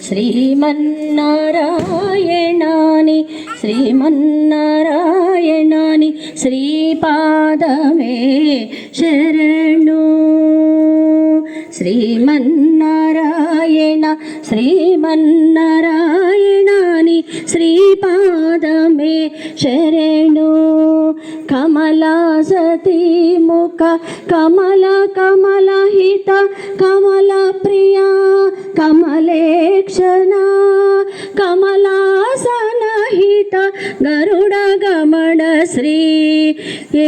శ్రీమన్నారాయణాని శ్రీమన్నారాయణాని శ్రీపాదమే శరణు. శ్రీమన్నారాయణ శ్రీమన్నారాయణాని శ్రీపాదమే శరణు. కమలా సతీ ముఖ కమల కమలహిత కమల ప్రియా కమలేక్షణ కమలాసనహిత గరుడ గమన శ్రీ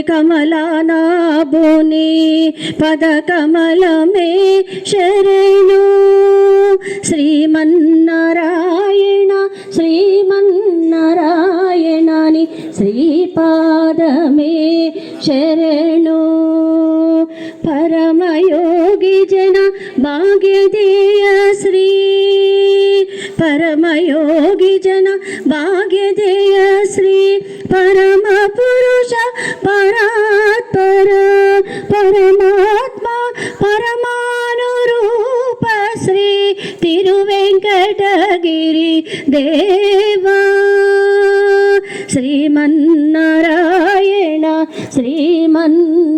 కమలానాభుని పద కమలమే శరణు. శ్రీమన్నారాయణ శ్రీమన్నారాయణాని శ్రీపాదమే శరణు. పరమయోగి జన భాగ్యదేయ శ్రీ పరమయోగి జన భాగ్యదేయ శ్రీ పరమ పురుష పరాత్పర పరమాత్మ పరమానురూప శ్రీ తిరువెంకటగిరి దేవా. శ్రీమన్నారాయణ శ్రీమన్నారాయణాని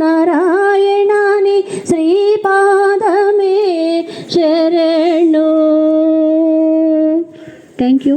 శ్రీపాదమే శరణు. Thank you.